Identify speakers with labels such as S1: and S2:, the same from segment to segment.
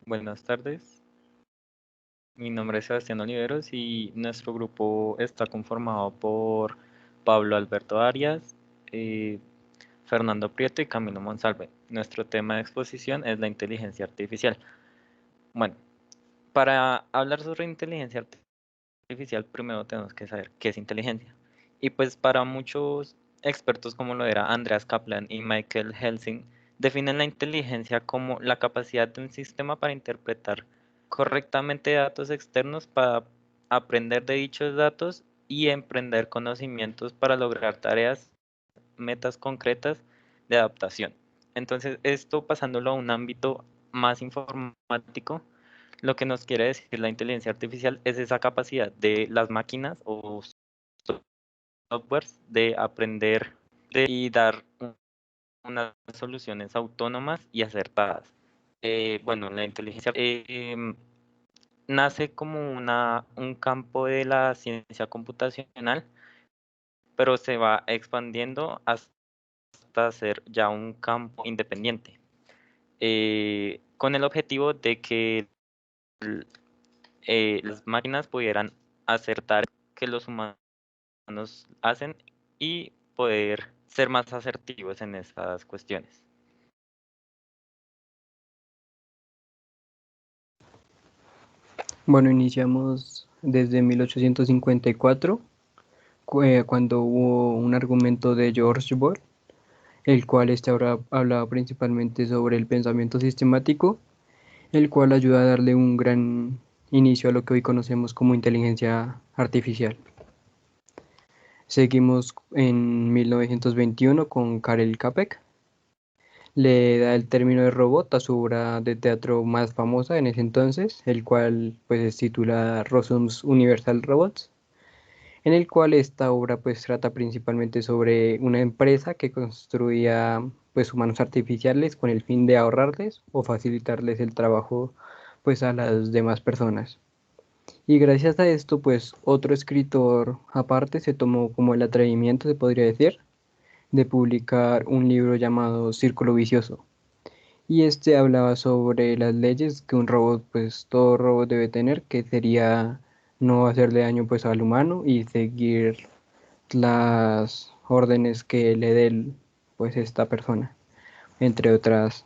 S1: Buenas tardes, mi nombre es Sebastián Oliveros y nuestro grupo está conformado por Pablo Alberto Arias, eh, Fernando Prieto y Camilo Monsalve. Nuestro tema de exposición es la inteligencia artificial. Bueno, para hablar sobre inteligencia artificial primero tenemos que saber qué es inteligencia. Y pues para muchos expertos como lo era Andreas Kaplan y Michael Helsing, definen la inteligencia como la capacidad de un sistema para interpretar correctamente datos externos para aprender de dichos datos y emprender conocimientos para lograr tareas, metas concretas de adaptación. Entonces, esto pasándolo a un ámbito más informático, lo que nos quiere decir la inteligencia artificial es esa capacidad de las máquinas o softwares de aprender y dar unas soluciones autónomas y acertadas. Bueno, la inteligencia nace como un campo de la ciencia computacional, pero se va expandiendo hasta ser ya un campo independiente, con el objetivo de que las máquinas pudieran acertar que los humanos hacen y poder ser más asertivos en estas cuestiones.
S2: Bueno, iniciamos desde 1854, cuando hubo un argumento de George Boyle, el cual este ahora hablaba principalmente sobre el pensamiento sistemático, el cual ayuda a darle un gran inicio a lo que hoy conocemos como inteligencia artificial. Seguimos en 1921 con Karel Capek. Le da el término de robot a su obra de teatro más famosa en ese entonces, el cual pues se titula Rossum's Universal Robots, en el cual esta obra pues trata principalmente sobre una empresa que construía pues humanos artificiales con el fin de ahorrarles o facilitarles el trabajo pues a las demás personas. Y gracias a esto pues otro escritor aparte se tomó como el atrevimiento, se podría decir, de publicar un libro llamado Círculo Vicioso. Y este hablaba sobre las leyes que un robot, pues todo robot debe tener, que sería no hacerle daño pues al humano y seguir las órdenes que le dé pues esta persona, entre otras.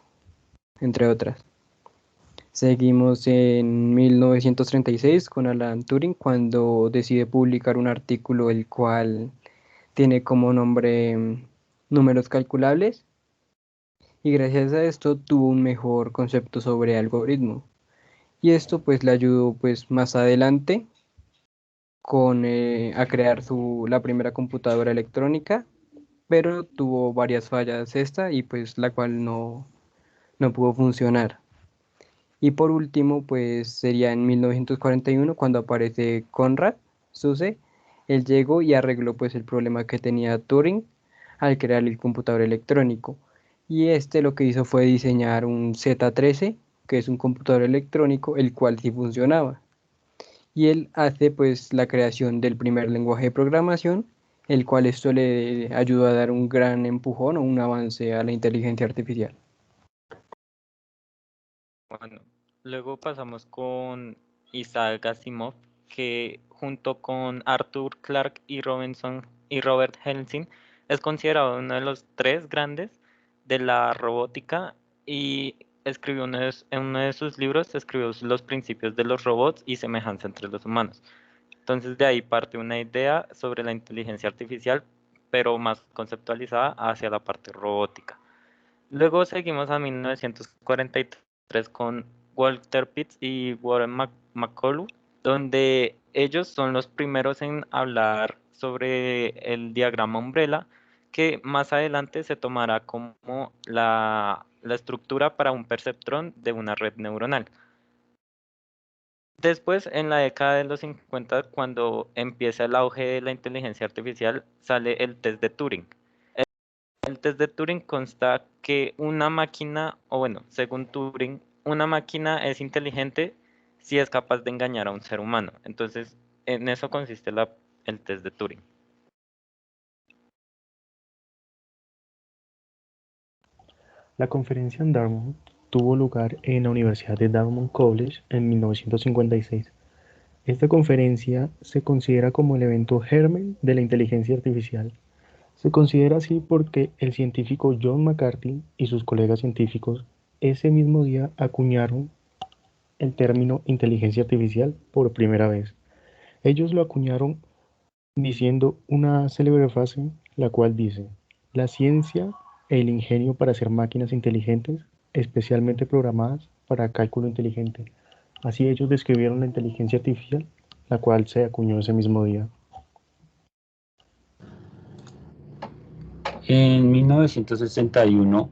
S2: Seguimos en 1936 con Alan Turing cuando decide publicar un artículo el cual tiene como nombre números calculables, y gracias a esto tuvo un mejor concepto sobre algoritmo. Y esto pues le ayudó pues más adelante a crear la primera computadora electrónica, pero tuvo varias fallas esta y pues la cual no pudo funcionar. Y por último pues sería en 1941 cuando aparece Konrad Zuse. Él llegó y arregló pues el problema que tenía Turing al crear el computador electrónico. Y este lo que hizo fue diseñar un Z13, que es un computador electrónico, el cual sí funcionaba. Y él hace pues la creación del primer lenguaje de programación, el cual esto le ayudó a dar un gran empujón o un avance a la inteligencia artificial.
S1: Bueno, luego pasamos con Isaac Asimov, que junto con Arthur Clarke y Robert Helsing es considerado uno de los tres grandes de la robótica y escribió en uno de sus libros escribió los principios de los robots y semejanza entre los humanos. Entonces de ahí parte una idea sobre la inteligencia artificial, pero más conceptualizada hacia la parte robótica. Luego seguimos a 1943 con Walter Pitts y Warren McCullough, donde ellos son los primeros en hablar sobre el diagrama umbrella, que más adelante se tomará como la estructura para un perceptrón de una red neuronal. Después, en la década de los 50, cuando empieza el auge de la inteligencia artificial, sale el test de Turing. El test de Turing consta que una máquina, o bueno, según Turing, una máquina es inteligente si es capaz de engañar a un ser humano. Entonces, en eso consiste el test de Turing.
S3: La conferencia en Dartmouth tuvo lugar en la Universidad de Dartmouth College en 1956. Esta conferencia se considera como el evento germen de la inteligencia artificial. Se considera así porque el científico John McCarthy y sus colegas científicos ese mismo día acuñaron el término inteligencia artificial por primera vez. Ellos lo acuñaron diciendo una célebre frase, la cual dice: la ciencia e el ingenio para hacer máquinas inteligentes, especialmente programadas para cálculo inteligente. Así ellos describieron la inteligencia artificial, la cual se acuñó ese mismo día.
S4: En 1961,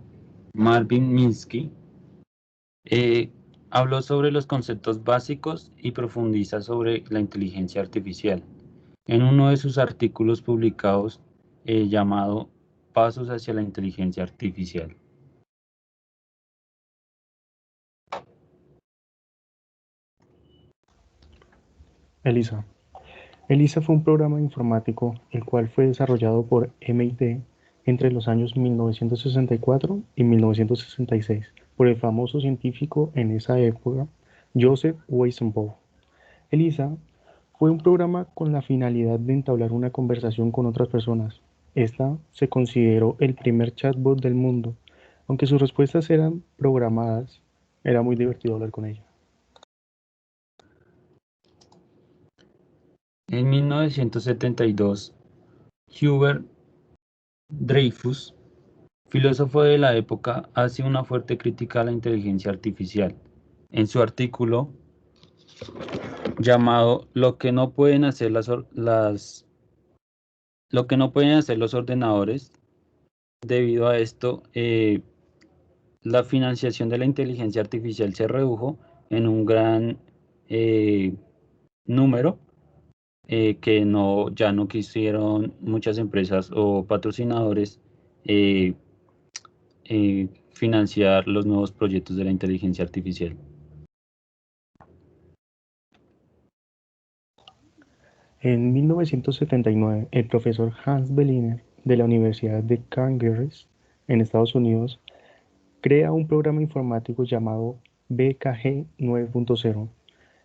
S4: Marvin Minsky habló sobre los conceptos básicos y profundiza sobre la inteligencia artificial. En uno de sus artículos publicados llamado Pasos hacia la inteligencia artificial.
S3: ELIZA. ELIZA fue un programa informático el cual fue desarrollado por MIT entre los años 1964 y 1966 por el famoso científico en esa época, Joseph Weizenbaugh. ELIZA fue un programa con la finalidad de entablar una conversación con otras personas. Esta se consideró el primer chatbot del mundo. Aunque sus respuestas eran programadas, era muy divertido hablar con ella.
S4: En 1972, Hubert Dreyfus, filósofo de la época, hace una fuerte crítica a la inteligencia artificial. En su artículo llamado Lo que no pueden hacer los ordenadores, debido a esto, la financiación de la inteligencia artificial se redujo en un gran número que ya no quisieron muchas empresas o patrocinadores financiar los nuevos proyectos de la inteligencia artificial.
S3: En 1979, el profesor Hans Berliner de la Universidad de Cambridge, en Estados Unidos, crea un programa informático llamado BKG 9.0,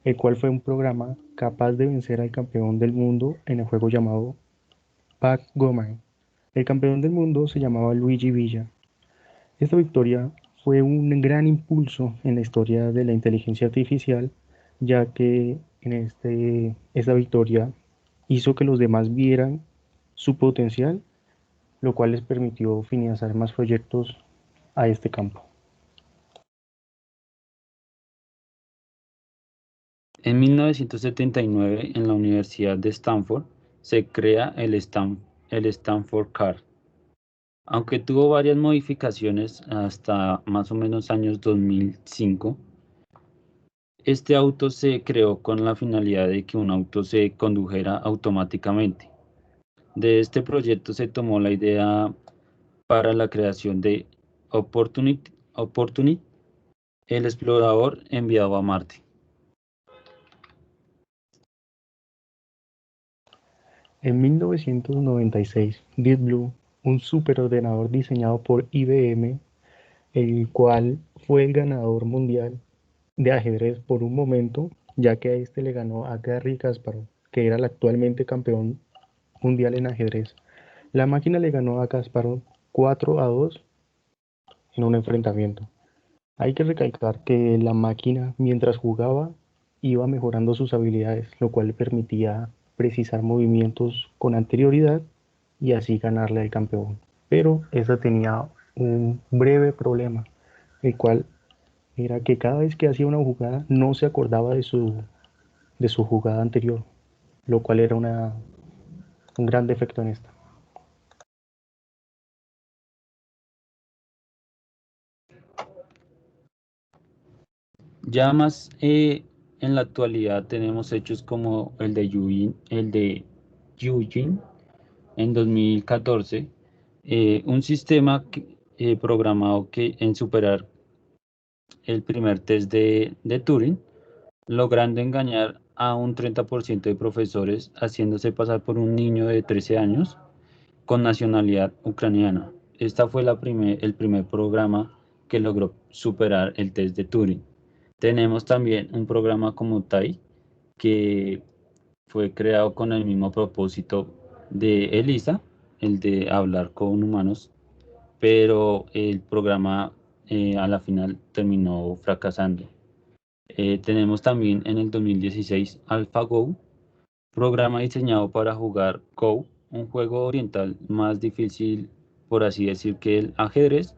S3: el cual fue un programa capaz de vencer al campeón del mundo en el juego llamado Backgammon. El campeón del mundo se llamaba Luigi Villa. Esta victoria fue un gran impulso en la historia de la inteligencia artificial, ya que esta victoria hizo que los demás vieran su potencial, lo cual les permitió financiar más proyectos a este campo.
S4: En 1979, en la Universidad de Stanford, se crea el Stanford Car. Aunque tuvo varias modificaciones hasta más o menos años 2005, este auto se creó con la finalidad de que un auto se condujera automáticamente. De este proyecto se tomó la idea para la creación de Opportunity, el explorador enviado a Marte.
S3: En 1996, Deep Blue, un superordenador diseñado por IBM, el cual fue el ganador mundial de ajedrez por un momento, ya que a este le ganó a Garry Kasparov, que era el actualmente campeón mundial en ajedrez. La máquina le ganó a Kasparov 4-2 en un enfrentamiento. Hay que recalcar que la máquina, mientras jugaba, iba mejorando sus habilidades, lo cual le permitía precisar movimientos con anterioridad y así ganarle al campeón. Pero esa tenía un breve problema, el cual era que cada vez que hacía una jugada no se acordaba de su jugada anterior, lo cual era un gran defecto en esta.
S4: Ya más en la actualidad tenemos hechos como el de Eugene en 2014, un sistema programado que en superar el primer test de Turing, logrando engañar a un 30% de profesores haciéndose pasar por un niño de 13 años con nacionalidad ucraniana. Esta fue el primer programa que logró superar el test de Turing. Tenemos también un programa como TAI, que fue creado con el mismo propósito de ELIZA, el de hablar con humanos, pero el programa a la final terminó fracasando. Tenemos también en el 2016 AlphaGo, programa diseñado para jugar Go, un juego oriental más difícil, por así decir, que el ajedrez,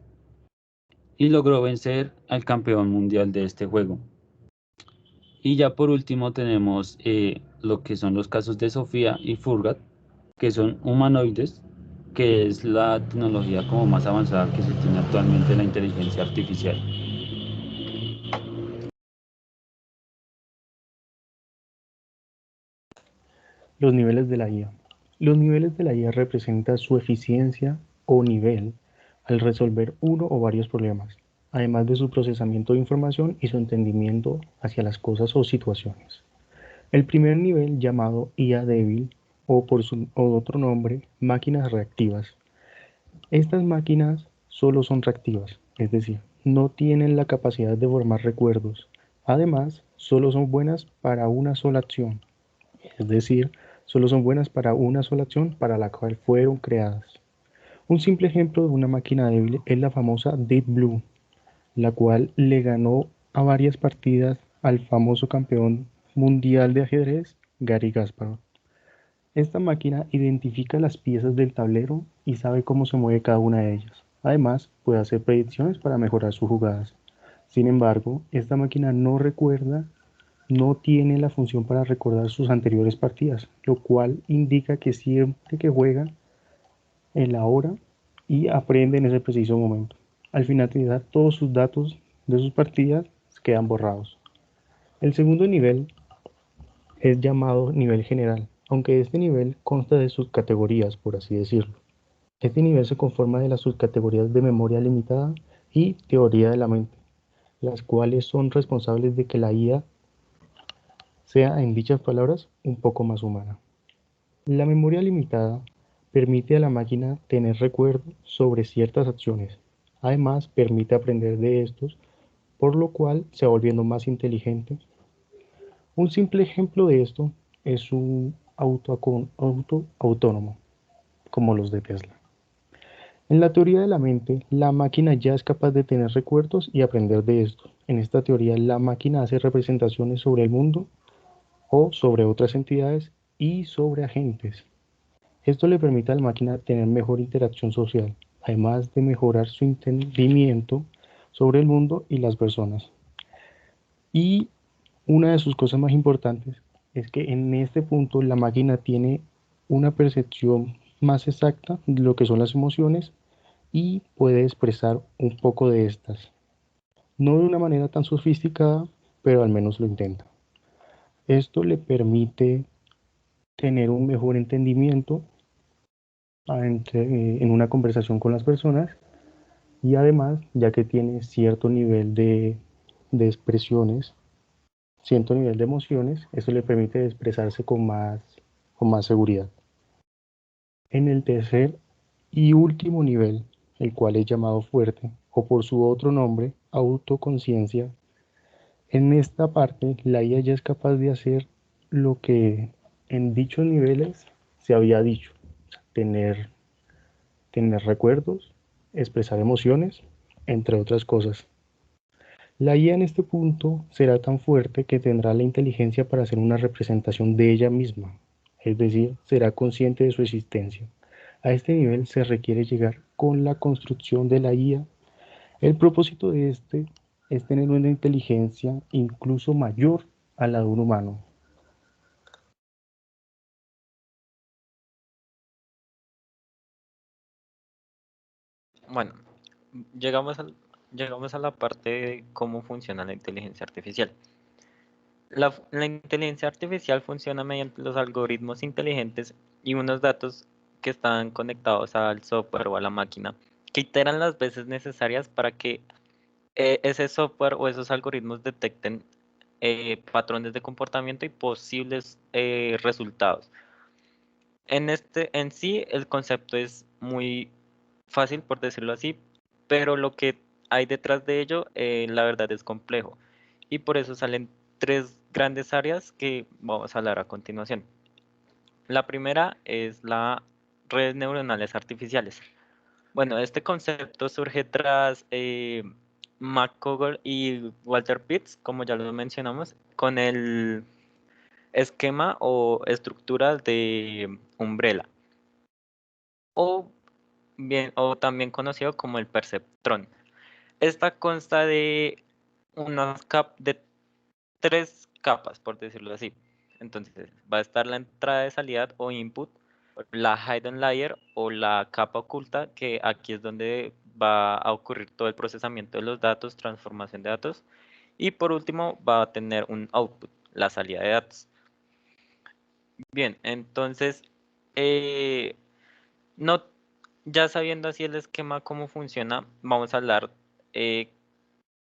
S4: y logró vencer al campeón mundial de este juego. Y ya por último tenemos lo que son los casos de Sofía y Furgat, que son humanoides, que es la tecnología como más avanzada que se tiene actualmente en la inteligencia artificial.
S3: Los niveles de la IA. Los niveles de la IA representan su eficiencia o nivel al resolver uno o varios problemas, además de su procesamiento de información y su entendimiento hacia las cosas o situaciones. El primer nivel, llamado IA débil o por su otro nombre, máquinas reactivas. Estas máquinas solo son reactivas, es decir, no tienen la capacidad de formar recuerdos. Además, solo son buenas para una sola acción, es decir, solo son buenas para una sola acción para la cual fueron creadas. Un simple ejemplo de una máquina débil es la famosa Deep Blue, la cual le ganó a varias partidas al famoso campeón mundial de ajedrez, Garry Kasparov. Esta máquina identifica las piezas del tablero y sabe cómo se mueve cada una de ellas. Además, puede hacer predicciones para mejorar sus jugadas. Sin embargo, esta máquina no recuerda, no tiene la función para recordar sus anteriores partidas, lo cual indica que siempre que juega en la hora y aprende en ese preciso momento. Al finalizar, todos sus datos de sus partidas quedan borrados. El segundo nivel es llamado nivel general, aunque este nivel consta de subcategorías, por así decirlo. Este nivel se conforma de las subcategorías de memoria limitada y teoría de la mente, las cuales son responsables de que la IA sea, en dichas palabras, un poco más humana. La memoria limitada permite a la máquina tener recuerdo sobre ciertas acciones. Además, permite aprender de estos, por lo cual se va volviendo más inteligente. Un simple ejemplo de esto es un auto autónomo, como los de Tesla. En la teoría de la mente, la máquina ya es capaz de tener recuerdos y aprender de estos. En esta teoría, la máquina hace representaciones sobre el mundo o sobre otras entidades y sobre agentes. Esto le permite a la máquina tener mejor interacción social, además de mejorar su entendimiento sobre el mundo y las personas. Y una de sus cosas más importantes es que en este punto la máquina tiene una percepción más exacta de lo que son las emociones y puede expresar un poco de estas. No de una manera tan sofisticada, pero al menos lo intenta. Esto le permite tener un mejor entendimiento en una conversación con las personas y además, ya que tiene cierto nivel de expresiones, cierto nivel de emociones, eso le permite expresarse con más seguridad. En el tercer y último nivel, el cual es llamado fuerte, o por su otro nombre, autoconciencia, en esta parte la IA ya es capaz de hacer lo que en dichos niveles se había dicho, tener recuerdos, expresar emociones, entre otras cosas. La IA en este punto será tan fuerte que tendrá la inteligencia para hacer una representación de ella misma, es decir, será consciente de su existencia. A este nivel se requiere llegar con la construcción de la IA. El propósito de este es tener una inteligencia incluso mayor a la de un humano.
S1: Bueno, llegamos llegamos a la parte de cómo funciona la inteligencia artificial. La inteligencia artificial funciona mediante los algoritmos inteligentes y unos datos que están conectados al software o a la máquina, que iteran las veces necesarias para que ese software o esos algoritmos detecten patrones de comportamiento y posibles resultados. En sí, el concepto es muy fácil, por decirlo así, pero lo que hay detrás de ello, la verdad es complejo. Y por eso salen tres grandes áreas que vamos a hablar a continuación. La primera es la redes neuronales artificiales. Bueno, este concepto surge tras McCullough y Walter Pitts, como ya lo mencionamos, con el esquema o estructura de Umbrella, o bien, o también conocido como el perceptrón. Esta consta de de tres capas, por decirlo así. Entonces, va a estar la entrada de salida o input, la hidden layer o la capa oculta, que aquí es donde va a ocurrir todo el procesamiento de los datos, transformación de datos. Y por último, va a tener un output, la salida de datos. Bien, entonces, eh, no, ya sabiendo así el esquema, cómo funciona, vamos a hablar eh,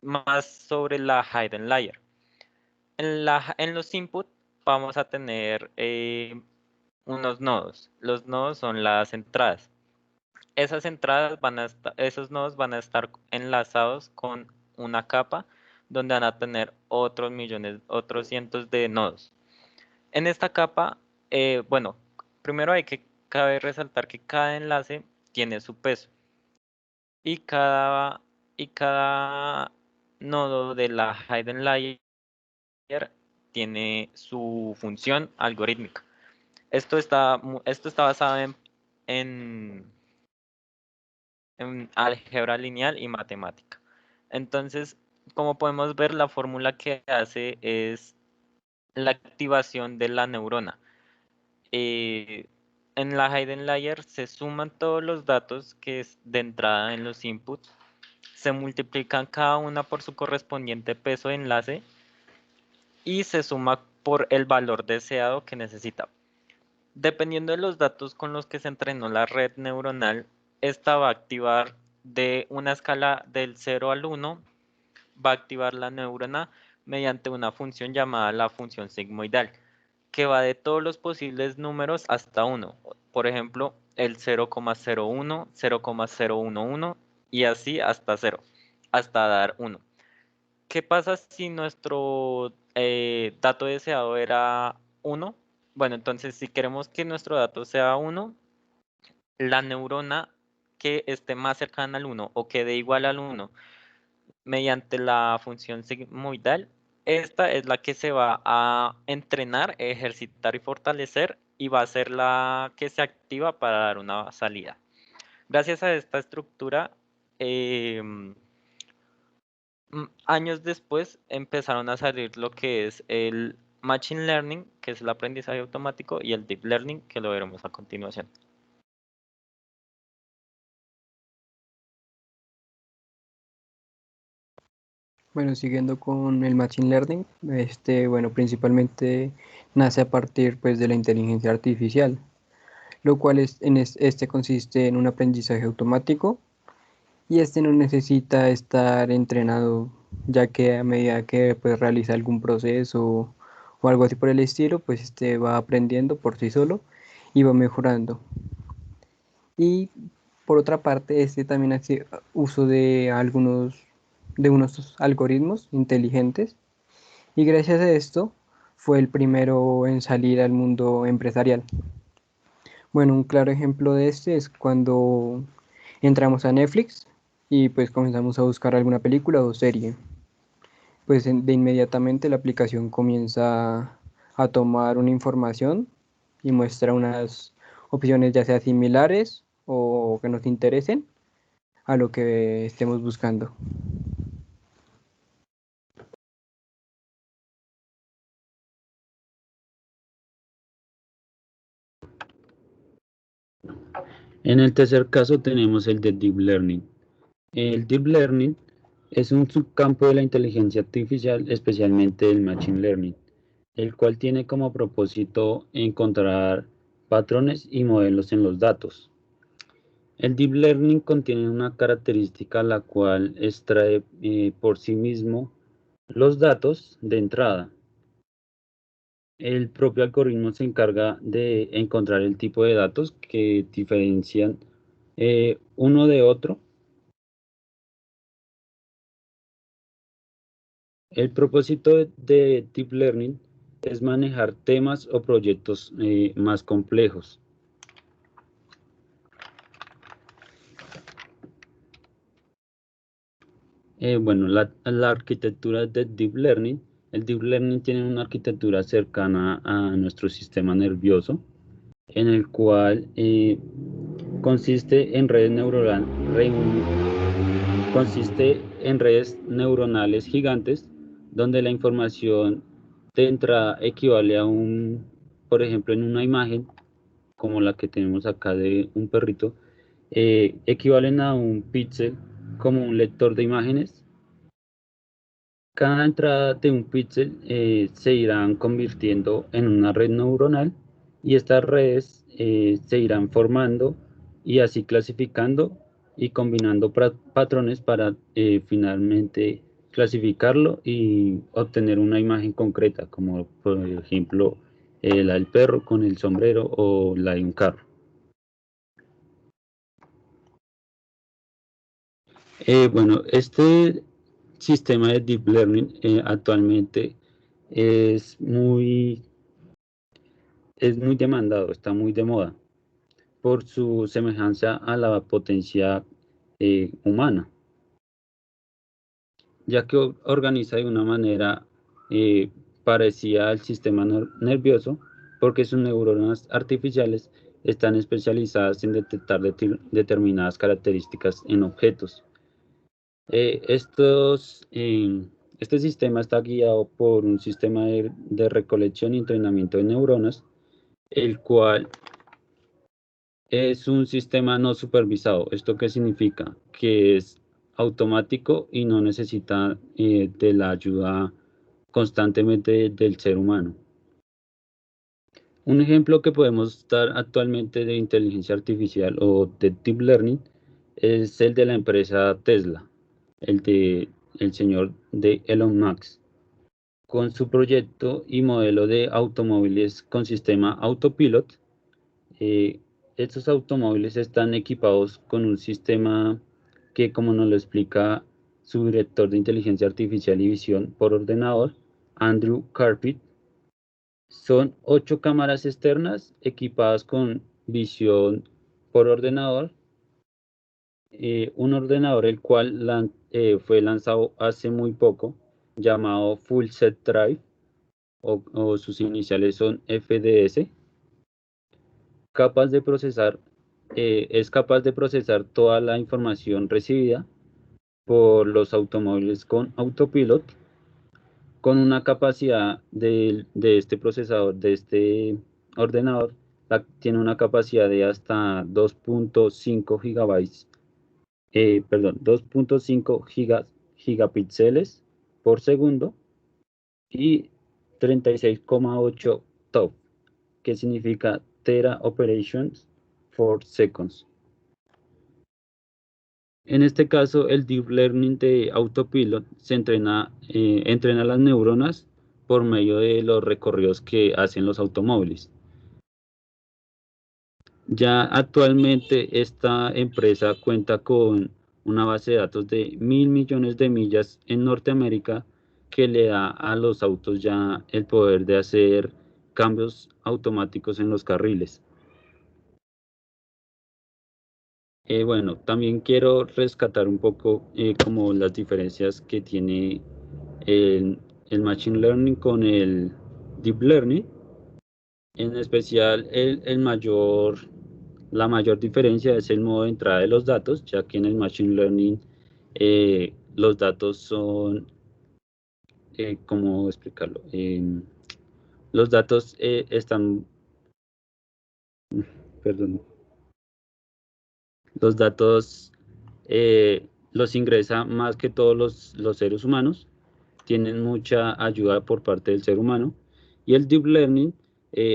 S1: más sobre la hidden layer. En los input vamos a tener unos nodos. Los nodos son las entradas. Esas entradas esos nodos van a estar enlazados con una capa donde van a tener otros millones, otros cientos de nodos. En esta capa, bueno, primero cabe resaltar que cada enlace tiene su peso y cada nodo de la hidden layer tiene su función algorítmica. Esto está basado en, en álgebra lineal y matemática. Entonces, como podemos ver, la fórmula que hace es la activación de la neurona. Eh, en la hidden layer se suman todos los datos que es de entrada en los inputs, se multiplican cada una por su correspondiente peso de enlace y se suma por el valor deseado que necesita. Dependiendo de los datos con los que se entrenó la red neuronal, esta va a activar de una escala del 0 al 1, va a activar la neurona mediante una función llamada la función sigmoidal, que va de todos los posibles números hasta 1. Por ejemplo, el 0,01, 0,011 y así hasta 0, hasta dar 1. ¿Qué pasa si nuestro dato deseado era 1? Bueno, entonces si queremos que nuestro dato sea 1, la neurona que esté más cercana al 1 o que dé igual al 1 mediante la función sigmoidal, esta es la que se va a entrenar, ejercitar y fortalecer y va a ser la que se activa para dar una salida. Gracias a esta estructura, años después empezaron a salir lo que es el Machine Learning, que es el aprendizaje automático, y el Deep Learning, que lo veremos a continuación.
S2: Bueno, siguiendo con el Machine Learning, bueno, principalmente nace a partir pues de la inteligencia artificial, lo cual este consiste en un aprendizaje automático y este no necesita estar entrenado, ya que a medida que pues realiza algún proceso o algo así por el estilo, pues este va aprendiendo por sí solo y va mejorando. Y por otra parte, este también hace uso de unos algoritmos inteligentes y gracias a esto fue el primero en salir al mundo empresarial. Bueno, un claro ejemplo de este es cuando entramos a Netflix y pues comenzamos a buscar alguna película o serie. Pues de inmediatamente la aplicación comienza a tomar una información y muestra unas opciones ya sea similares o que nos interesen a lo que estemos buscando.
S4: En el tercer caso tenemos el de Deep Learning. El Deep Learning es un subcampo de la inteligencia artificial, especialmente del Machine Learning, el cual tiene como propósito encontrar patrones y modelos en los datos. El Deep Learning contiene una característica la cual extrae por sí mismo los datos de entrada. El propio algoritmo se encarga de encontrar el tipo de datos que diferencian uno de otro El propósito de Deep Learning es manejar temas o proyectos más complejos. Bueno, la arquitectura de Deep Learning, el Deep Learning tiene una arquitectura cercana a nuestro sistema nervioso, en el cual consiste en redes neuronales gigantes, donde la información de entrada equivale a por ejemplo, en una imagen, como la que tenemos acá de un perrito, equivalen a un píxel como un lector de imágenes. Cada entrada de un píxel se irán convirtiendo en una red neuronal y estas redes se irán formando y así clasificando y combinando patrones para finalmente clasificarlo y obtener una imagen concreta, como por ejemplo la del perro con el sombrero o la de un carro. Bueno, este sistema de Deep Learning actualmente es muy demandado, está muy de moda por su semejanza a la potencia humana, ya que organiza de una manera parecida al sistema nervioso, porque sus neuronas artificiales están especializadas en detectar determinadas características en objetos. Este sistema está guiado por un sistema de recolección y entrenamiento de neuronas, el cual es un sistema no supervisado. ¿Esto qué significa? Que es automático y no necesita de la ayuda constantemente del ser humano. Un ejemplo que podemos dar actualmente de inteligencia artificial o de deep learning es el de la empresa Tesla, el señor de Elon Musk, con su proyecto y modelo de automóviles con sistema autopilot. Estos automóviles están equipados con un sistema que, como nos lo explica su director de inteligencia artificial y visión por ordenador, Andrew Carpet, son 8 cámaras externas equipadas con visión por ordenador, un ordenador el cual fue lanzado hace muy poco, llamado Full Set Drive, o sus iniciales son FDS, es capaz de procesar toda la información recibida por los automóviles con autopilot, con una capacidad de este procesador, de este ordenador, tiene una capacidad de hasta 2.5 gigabytes, 2.5 gigapíxeles por segundo y 36,8 TOP, que significa Tera Operations for Seconds. En este caso, el Deep Learning de Autopilot se entrena las neuronas por medio de los recorridos que hacen los automóviles. Ya actualmente esta empresa cuenta con una base de datos de 1.000 millones de millas en Norteamérica, que le da a los autos ya el poder de hacer cambios automáticos en los carriles. Bueno, también quiero rescatar un poco como las diferencias que tiene el Machine Learning con el Deep Learning. En especial, la mayor diferencia es el modo de entrada de los datos, ya que en el Machine Learning los datos son, ¿cómo explicarlo? Los datos están, perdón, los datos los ingresa más que todos los seres humanos, tienen mucha ayuda por parte del ser humano, y el Deep Learning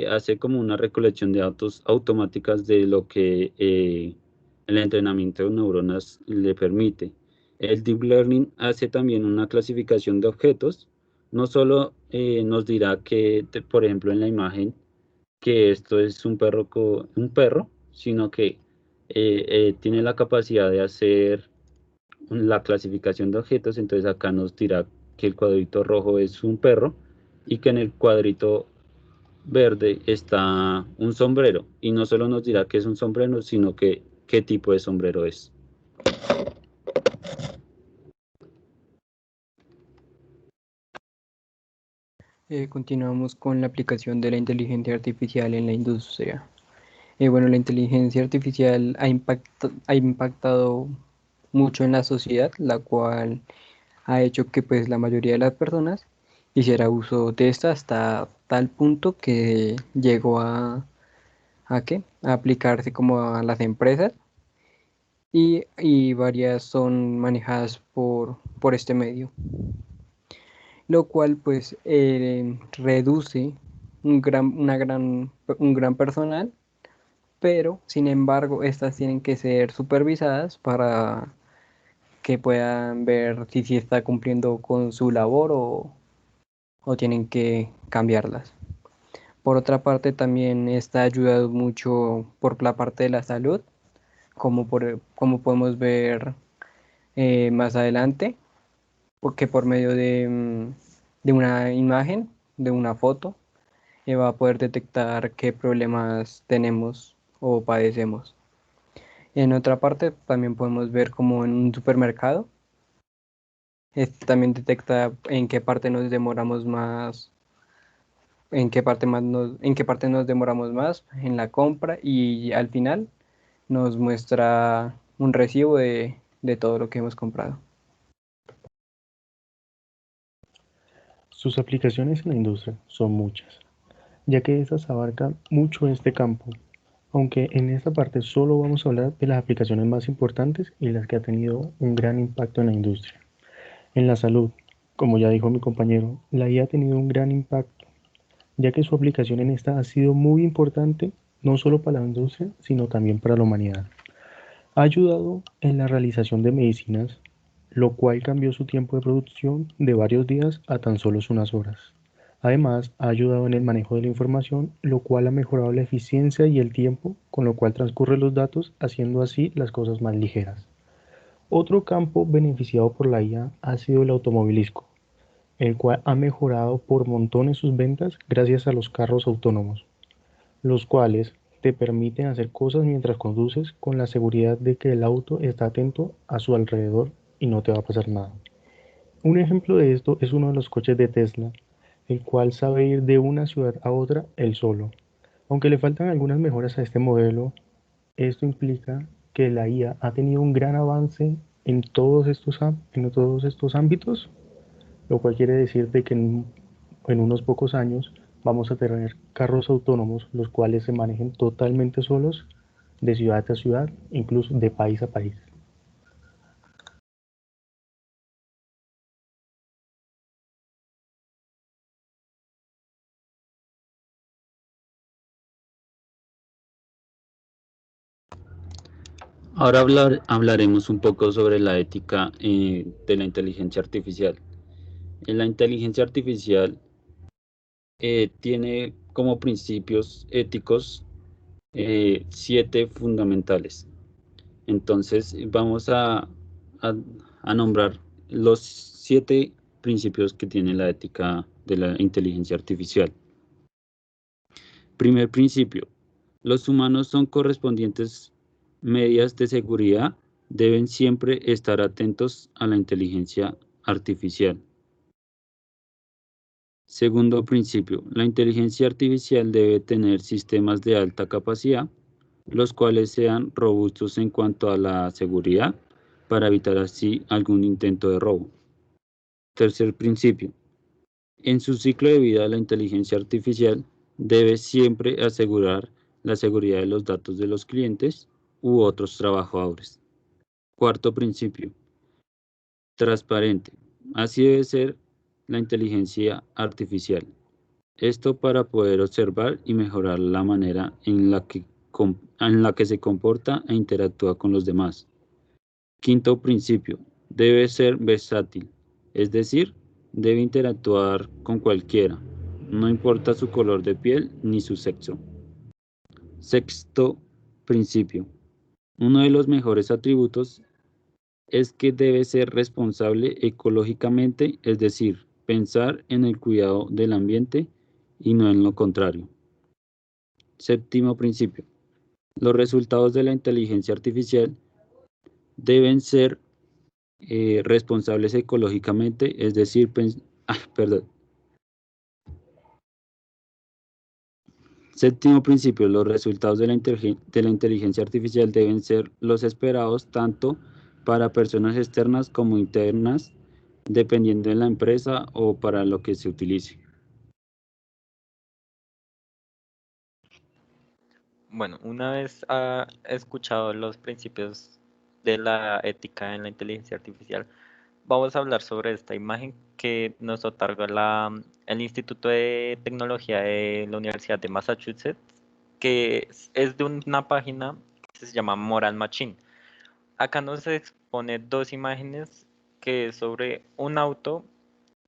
S4: hace como una recolección de datos automáticas de lo que el entrenamiento de neuronas le permite. El Deep Learning hace también una clasificación de objetos, no solo nos dirá que, por ejemplo, en la imagen, que esto es un perro, sino que tiene la capacidad de hacer la clasificación de objetos. Entonces acá nos dirá que el cuadrito rojo es un perro y que en el cuadrito verde está un sombrero. Y no solo nos dirá que es un sombrero, sino que qué tipo de sombrero es.
S2: Continuamos con la aplicación de la inteligencia artificial en la industria. Bueno, la inteligencia artificial ha impactado mucho en la sociedad, la cual ha hecho que pues la mayoría de las personas hiciera uso de esta hasta tal punto que llegó ¿a qué? A aplicarse como a las empresas y varias son manejadas por este medio, lo cual pues reduce un gran personal, pero sin embargo estas tienen que ser supervisadas para que puedan ver si está cumpliendo con su labor o tienen que cambiarlas. Por otra parte, también está ayudado mucho por la parte de la salud, como podemos ver más adelante, porque por medio de una imagen, de una foto, va a poder detectar qué problemas tenemos o padecemos. En otra parte, también podemos ver como en un supermercado, este también detecta en qué parte nos demoramos más, en qué parte nos demoramos más en la compra y al final nos muestra un recibo de todo lo que hemos comprado.
S3: Sus aplicaciones en la industria son muchas, ya que estas abarcan mucho este campo, aunque en esta parte solo vamos a hablar de las aplicaciones más importantes y las que han tenido un gran impacto en la industria. En la salud, como ya dijo mi compañero, la IA ha tenido un gran impacto, ya que su aplicación en esta ha sido muy importante no solo para la industria, sino también para la humanidad. Ha ayudado en la realización de medicinas, lo cual cambió su tiempo de producción de varios días a tan solo unas horas. Además, ha ayudado en el manejo de la información, lo cual ha mejorado la eficiencia y el tiempo con lo cual transcurren los datos, haciendo así las cosas más ligeras. Otro campo beneficiado por la IA ha sido el automovilismo, el cual ha mejorado por montones sus ventas gracias a los carros autónomos, los cuales te permiten hacer cosas mientras conduces con la seguridad de que el auto está atento a su alrededor y no te va a pasar nada. Un ejemplo de esto es uno de los coches de Tesla, el cual sabe ir de una ciudad a otra él solo. Aunque le faltan algunas mejoras a este modelo, esto implica que la IA ha tenido un gran avance en todos estos ámbitos, lo cual quiere decir de que en unos pocos años vamos a tener carros autónomos los cuales se manejen totalmente solos de ciudad a ciudad, incluso de país a país.
S4: Ahora hablaremos un poco sobre la ética de la inteligencia artificial. La inteligencia artificial tiene como principios éticos 7 fundamentales. Entonces vamos a nombrar los 7 principios que tiene la ética de la inteligencia artificial. Primer principio: los humanos son correspondientes medidas de seguridad deben siempre estar atentos a la inteligencia artificial. Segundo principio: la inteligencia artificial debe tener sistemas de alta capacidad, los cuales sean robustos en cuanto a la seguridad, para evitar así algún intento de robo. Tercer principio: en su ciclo de vida, la inteligencia artificial debe siempre asegurar la seguridad de los datos de los clientes u otros trabajadores. Cuarto principio: transparente. Así debe ser la inteligencia artificial. Esto para poder observar y mejorar la manera en la que se comporta e interactúa con los demás. Quinto principio: debe ser versátil, es decir, debe interactuar con cualquiera, no importa su color de piel ni su sexo. Sexto principio: uno de los mejores atributos es que debe ser responsable ecológicamente, es decir, pensar en el cuidado del ambiente y no en lo contrario. Séptimo principio. Los resultados de la inteligencia artificial deben ser responsables ecológicamente, es decir, perdón. Séptimo principio, los resultados de la inteligencia artificial deben ser los esperados tanto para personas externas como internas, dependiendo de la empresa o para lo que se utilice.
S1: Bueno, una vez escuchado los principios de la ética en la inteligencia artificial, vamos a hablar sobre esta imagen que nos otorga el Instituto de Tecnología de la Universidad de Massachusetts, que es de una página que se llama Moral Machine. Acá nos expone dos imágenes que es sobre un auto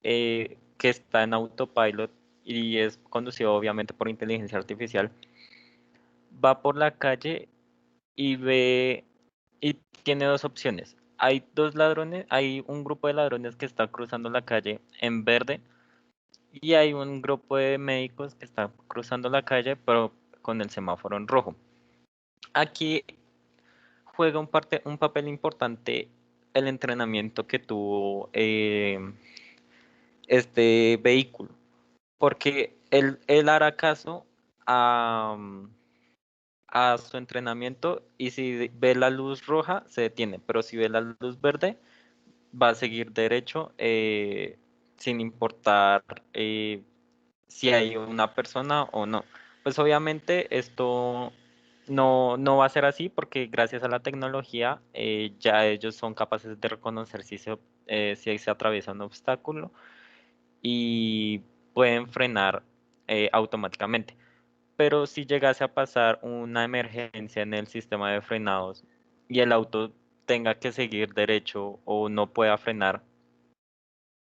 S1: que está en autopilot y es conducido obviamente por inteligencia artificial. Va por la calle y ve y tiene dos opciones. Hay dos ladrones, hay un grupo de ladrones que está cruzando la calle en verde y hay un grupo de médicos que está cruzando la calle pero con el semáforo en rojo. Aquí juega un papel importante el entrenamiento que tuvo este vehículo, porque él hará caso a, a su entrenamiento y si ve la luz roja se detiene, pero si ve la luz verde va a seguir derecho sin importar si hay una persona o no. Pues obviamente esto no va a ser así porque gracias a la tecnología ya ellos son capaces de reconocer si se atraviesa un obstáculo y pueden frenar automáticamente. Pero si llegase a pasar una emergencia en el sistema de frenados y el auto tenga que seguir derecho o no pueda frenar,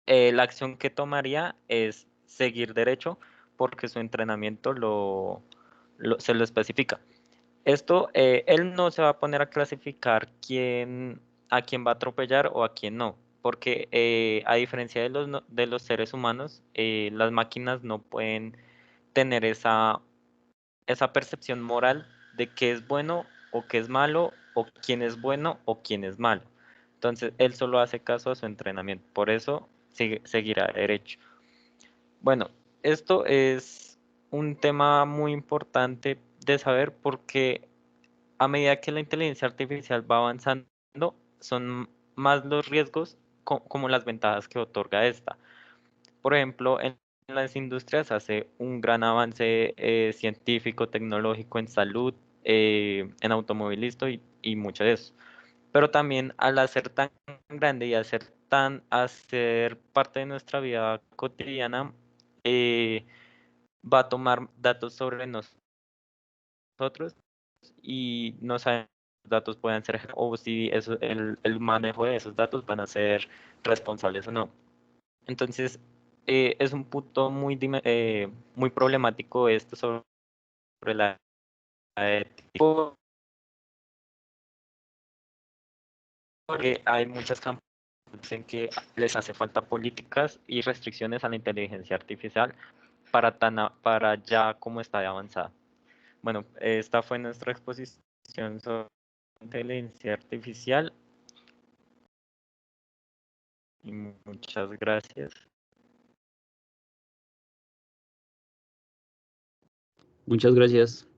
S1: la acción que tomaría es seguir derecho porque su entrenamiento se lo especifica. Esto, él no se va a poner a clasificar a quién va a atropellar o a quién no, porque a diferencia de de los seres humanos, las máquinas no pueden tener esa percepción moral de qué es bueno o qué es malo, o quién es bueno o quién es malo. Entonces, él solo hace caso a su entrenamiento, por eso seguirá derecho. Bueno, esto es un tema muy importante de saber porque a medida que la inteligencia artificial va avanzando, son más los riesgos como las ventajas que otorga esta. Por ejemplo, en las industrias hace un gran avance científico, tecnológico en salud, en automovilismo y mucho de eso. Pero también al hacer tan grande y hacer parte de nuestra vida cotidiana, eh, va a tomar datos sobre nosotros y no sabemos si los datos pueden ser o si el manejo de esos datos van a ser responsables o no. Entonces, es un punto muy problemático esto sobre la ética, porque hay muchas campañas en que les hace falta políticas y restricciones a la inteligencia artificial para ya como está de avanzada. Bueno, esta fue nuestra exposición sobre inteligencia artificial y muchas gracias.
S4: Muchas gracias.